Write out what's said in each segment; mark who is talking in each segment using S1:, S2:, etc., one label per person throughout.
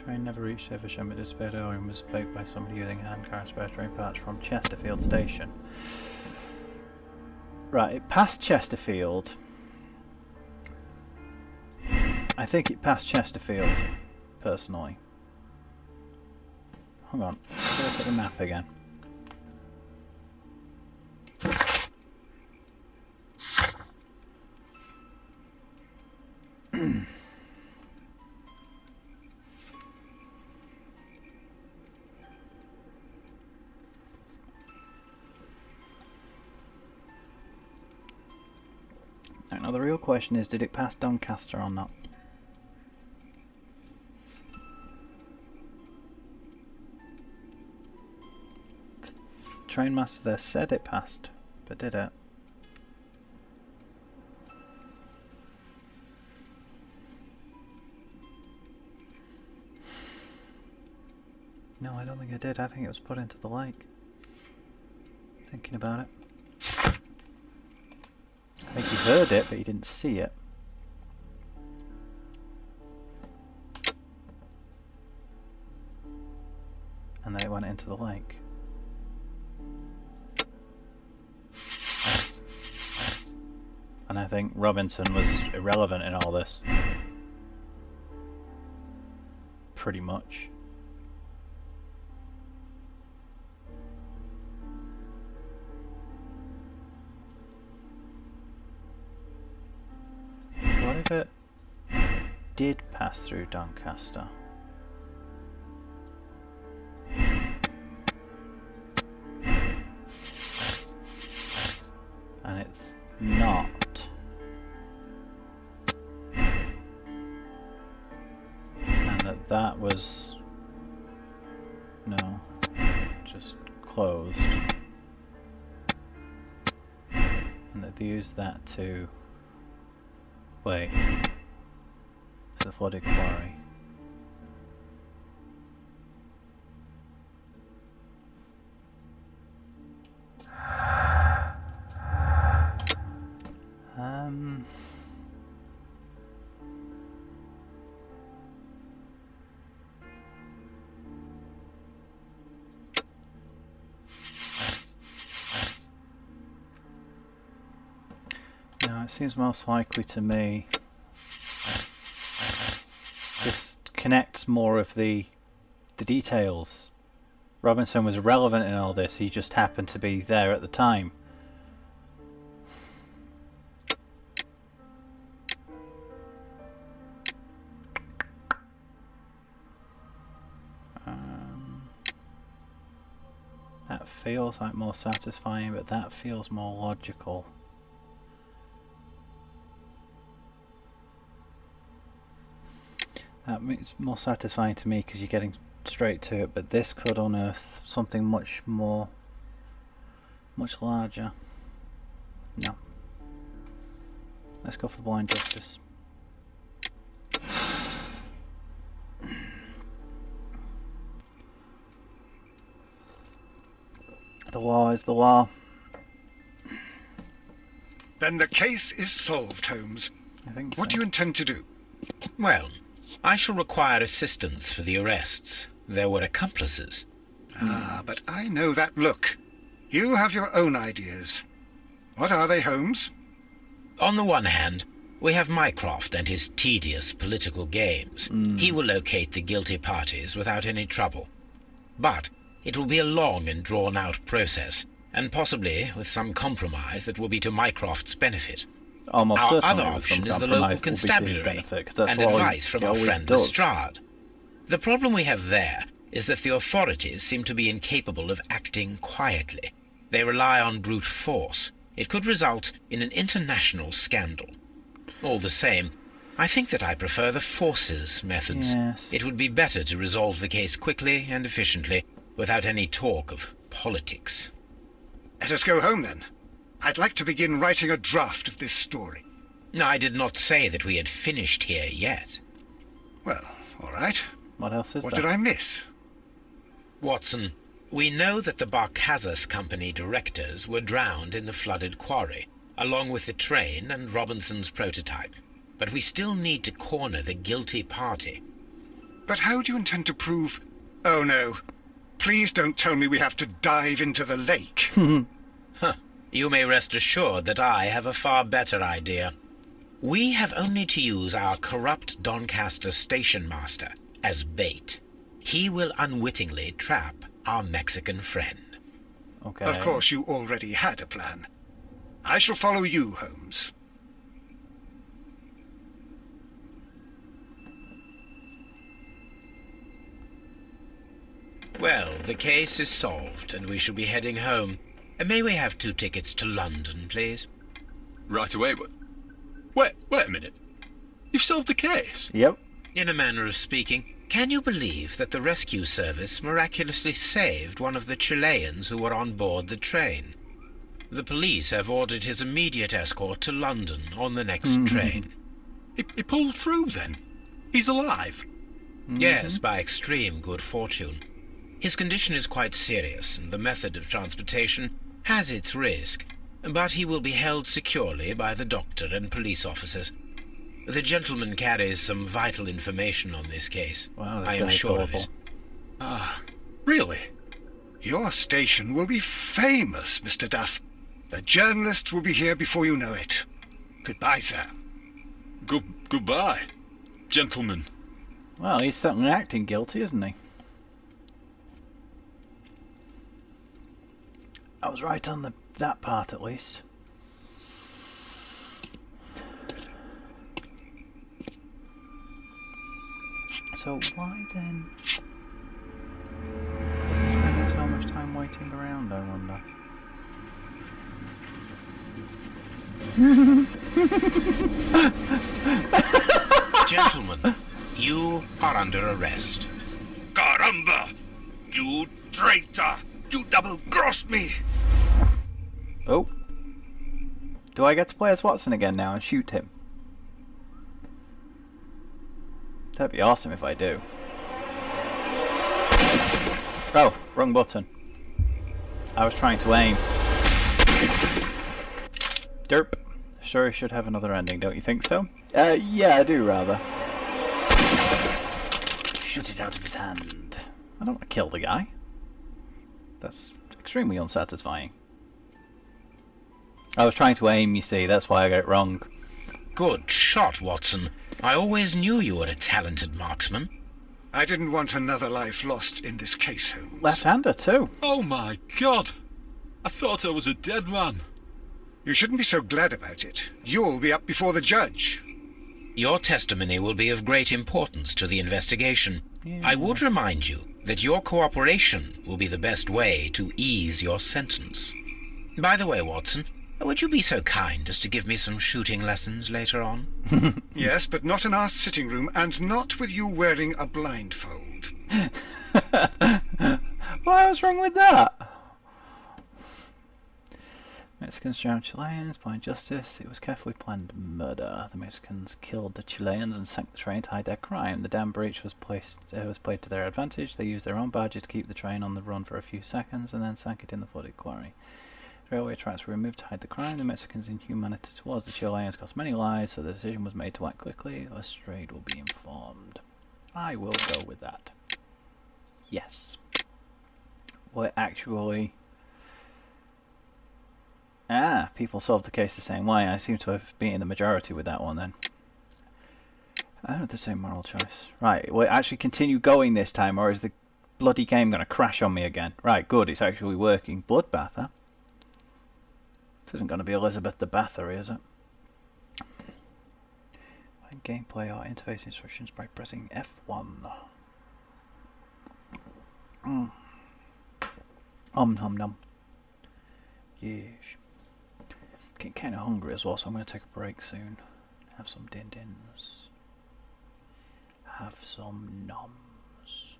S1: Train never reached Eversham but disappeared and was faked by somebody using handcar spare train parts from Chesterfield Station. Right, it passed Chesterfield. I think it passed Chesterfield, personally. Hang on, let's have a look at the map again. Now the real question is, did it pass Doncaster or not? The trainmaster there said it passed, but did it? No, I don't think it did. I think it was put into the lake. Thinking about it. I think he heard it, but he didn't see it. And then it went into the lake. And I think Robinson was irrelevant in all this. Pretty much. What if it did pass through Doncaster? And it's not. And that was... no, just closed. And that they used that to... wait, it's the flooded quarry. No, it seems most likely to me this connects more of the details. Robinson was relevant in all this, he just happened to be there at the time. That feels like more satisfying, but that feels more logical. That makes it more satisfying to me because you're getting straight to it, but this could unearth something much more, much larger. No. Let's go for blind justice. The law is the law.
S2: Then the case is solved, Holmes.
S1: I think so.
S2: What do you intend to do?
S3: Well, I shall require assistance for the arrests. There were accomplices.
S2: Ah, but I know that look. You have your own ideas. What are they, Holmes?
S3: On the one hand, we have Mycroft and his tedious political games. He will locate the guilty parties without any trouble. But it will be a long and drawn-out process, and possibly with some compromise that will be to Mycroft's benefit.
S1: Almost
S3: Our
S1: certainly
S3: other
S1: with some
S3: option is the local
S1: compromise will be to his
S3: constabulary
S1: benefit, 'cause that's
S3: and
S1: what
S3: advice from
S1: he
S3: our
S1: always
S3: friend
S1: does.
S3: Lestrade. The problem we have there is that the authorities seem to be incapable of acting quietly. They rely on brute force. It could result in an international scandal. All the same, I think that I prefer the forces methods.
S1: Yes.
S3: It would be better to resolve the case quickly and efficiently without any talk of politics.
S2: Let us go home, then. I'd like to begin writing a draft of this story.
S3: I did not say that we had finished here yet.
S2: Well, all right.
S1: What else is
S2: What
S1: there?
S2: did I miss?
S3: Watson, we know that the Barkazas Company directors were drowned in the flooded quarry, along with the train and Robinson's prototype. But we still need to corner the guilty party.
S2: But how do you intend to prove... Oh, no. Please don't tell me we have to dive into the lake.
S3: Huh. You may rest assured that I have a far better idea. We have only to use our corrupt Doncaster station master as bait. He will unwittingly trap our Mexican friend.
S1: Okay.
S2: Of course, you already had a plan. I shall follow you, Holmes.
S3: Well, the case is solved, and we shall be heading home. May we have 2 tickets to London, please?
S4: Right away, but... Wait a minute. You've solved the case?
S1: Yep.
S3: In a manner of speaking, can you believe that the rescue service miraculously saved one of the Chileans who were on board the train? The police have ordered his immediate escort to London on the next train.
S4: He pulled through, then? He's alive?
S3: Yes, by extreme good fortune. His condition is quite serious, and the method of transportation has its risk, but he will be held securely by the doctor and police officers. The gentleman carries some vital information on this case.
S1: Wow, this
S3: I am
S1: guy's
S3: sure of
S1: awful.
S3: it.
S4: Ah, really?
S2: Your station will be famous, Mr. Duff. The journalists will be here before you know it. Goodbye, sir.
S4: Goodbye, gentlemen.
S1: Well, he's certainly acting guilty, isn't he? I was right on that part, at least. So why then is he spending so much time waiting around, I wonder?
S3: Gentlemen, you are under arrest.
S5: Caramba! You traitor! You double-crossed me!
S1: Oh. Do I get to play as Watson again now and shoot him? That'd be awesome if I do. Oh, wrong button. I was trying to aim. Derp. Sure, should have another ending, don't you think so? Yeah, I do, rather. Shoot it out of his hand. I don't want to kill the guy. That's extremely unsatisfying. I was trying to aim, you see, that's why I got it wrong.
S3: Good shot, Watson. I always knew you were a talented marksman.
S2: I didn't want another life lost in this case, Holmes.
S1: Left-hander, too.
S4: Oh my God! I thought I was a dead man.
S2: You shouldn't be so glad about it. You'll be up before the judge.
S3: Your testimony will be of great importance to the investigation. I would remind you that your cooperation will be the best way to ease your sentence. By the way, Watson, would you be so kind as to give me some shooting lessons later on?
S2: Yes, but not in our sitting room, and not with you wearing a blindfold.
S1: What's wrong with that? Mexicans drowned Chileans by injustice. It was carefully planned murder. The Mexicans killed the Chileans and sank the train to hide their crime. The dam breach was played to their advantage. They used their own barges to keep the train on the run for a few seconds and then sank it in the flooded quarry. Railway tracks were removed to hide the crime. The Mexicans' inhumanity towards the Chileans cost many lives, so the decision was made to act quickly. Lestrade will be informed. I will go with that. Yes. Well, actually... people solved the case the same way. I seem to have been in the majority with that one then. I have the same moral choice. Right, will it actually continue going this time, or is the bloody game going to crash on me again? Right, good, it's actually working. Bloodbath, huh? This isn't going to be Elizabeth the Bathory, is it? Find gameplay or interface instructions by pressing F1. Nom nom. Yes. Getting kind of hungry as well, so I'm going to take a break soon. Have some din-dins. Have some noms.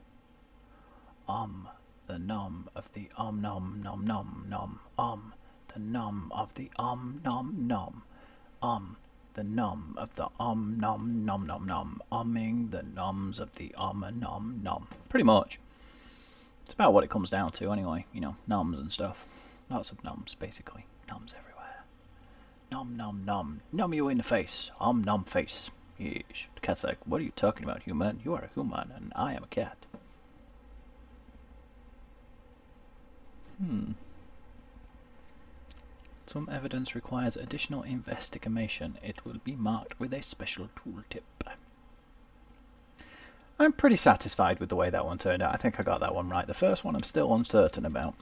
S1: The nom of the nom nom nom nom. The nom of the nom nom. The nom of the nom nom nom nom. Umming the noms of the nom nom. Pretty much. It's about what it comes down to anyway, you know, noms and stuff. Lots of noms, basically. Noms everywhere. Nom nom nom. Nom you in the face. Nom face. Yes. The cat's like, what are you talking about, human? You are a human, and I am a cat. Some evidence requires additional investigation. It will be marked with a special tooltip. I'm pretty satisfied with the way that one turned out. I think I got that one right. The first one I'm still uncertain about.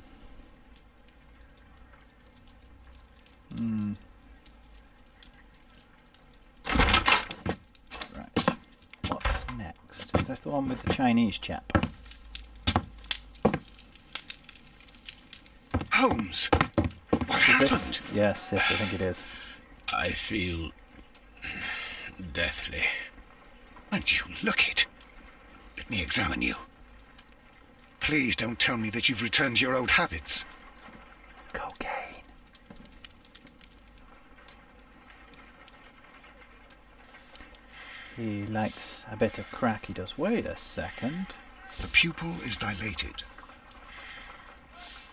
S1: Right. What's next? Is this the one with the Chinese chap?
S2: Holmes, what
S1: Is this?
S2: happened?
S1: Yes, I think it is.
S3: I feel deathly.
S2: And you look it. Let me examine you. Please don't tell me that you've returned to your old habits.
S1: Cocaine. He likes a bit of crack, he does. Wait a second.
S2: The pupil is dilated.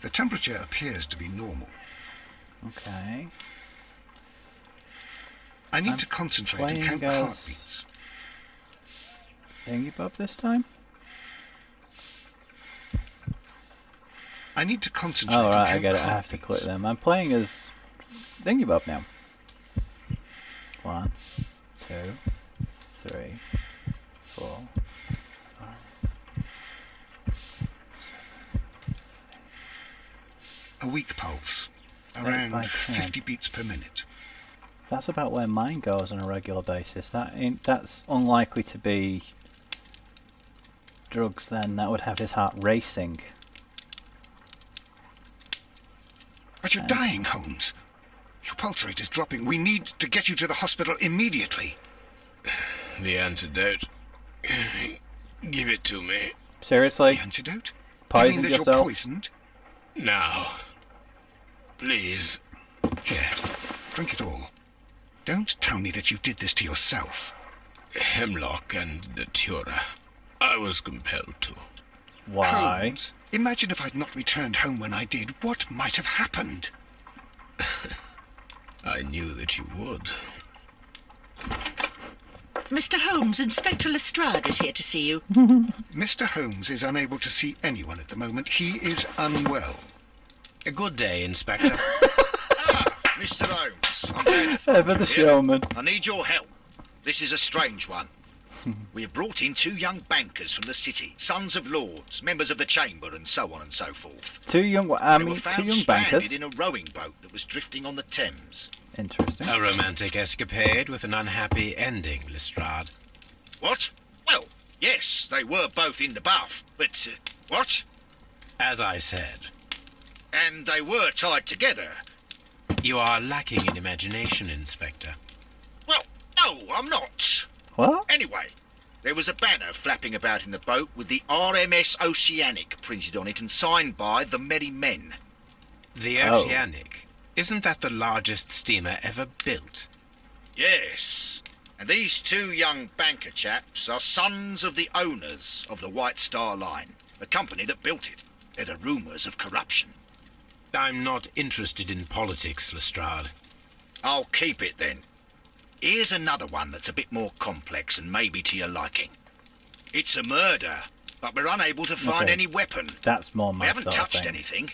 S2: The temperature appears to be normal.
S1: Okay.
S2: I need
S1: I'm
S2: to concentrate and
S1: playing
S2: count the
S1: as-
S2: heartbeats.
S1: Thingy Bob this time?
S2: I need to concentrate
S1: Oh,
S2: and
S1: right, I
S2: count
S1: get
S2: the
S1: it. I have to
S2: heartbeats.
S1: quit them. I'm playing as Thingy Bob now. 1, 2, 3, 4, 5.
S2: A weak pulse.
S1: 8
S2: Around
S1: by 10.
S2: 50 beats per minute.
S1: That's about where mine goes on a regular basis. That's unlikely to be drugs then. That would have his heart racing.
S2: But you're dying, Holmes. Your pulse rate is dropping. We need to get you to the hospital immediately.
S3: The antidote. Give it to me.
S1: Seriously?
S2: The antidote?
S1: Poisoned
S2: you mean that
S1: yourself?
S2: You're poisoned?
S3: Now. Please.
S2: Here, drink it all. Don't tell me that you did this to yourself.
S3: Hemlock and Datura. I was compelled to.
S1: Why?
S2: Holmes, imagine if I'd not returned home when I did. What might have happened?
S3: I knew that you would.
S6: Mr. Holmes, Inspector Lestrade is here to see you.
S2: Mr. Holmes is unable to see anyone at the moment. He is unwell.
S3: A good day, Inspector.
S7: Mr. Holmes, I'm glad to
S1: Ever the showman.
S7: I need your help. This is a strange one. We have brought in 2 young bankers from the city, sons of lords, members of the chamber, and so on and so forth.
S1: Two young
S7: They were
S1: two
S7: found
S1: young
S7: stranded
S1: bankers.
S7: in a rowing boat that was drifting on the Thames.
S1: Interesting.
S3: A romantic escapade with an unhappy ending, Lestrade.
S7: What? Well, yes, they were both in the bath, but what?
S3: As I said,
S7: And they were tied together.
S3: you are lacking in imagination, Inspector.
S7: Well, no, I'm not.
S1: What?
S7: Anyway, there was a banner flapping about in the boat with the RMS Oceanic printed on it and signed by the Merry Men.
S3: The
S1: Oh.
S3: Oceanic. Isn't that the largest steamer ever built?
S7: Yes, and these 2 young banker chaps are sons of the owners of the White Star Line, the company that built it. There are rumours of corruption.
S3: I'm not interested in politics, Lestrade.
S7: I'll keep it then. Here's another one that's a bit more complex and maybe to your liking. It's a murder, but we're unable to find
S1: Okay.
S7: any weapon.
S1: That's more
S7: We
S1: my
S7: haven't
S1: sort of
S7: touched
S1: thing.
S7: anything.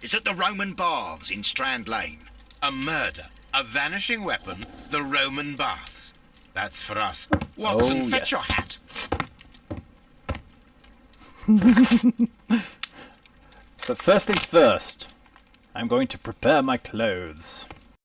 S7: It's at the Roman Baths in Strand Lane.
S3: A murder, a vanishing weapon, the Roman baths. That's for us. Watson,
S1: Oh,
S3: fetch
S1: yes.
S3: your hat.
S1: But first things first, I'm going to prepare my clothes.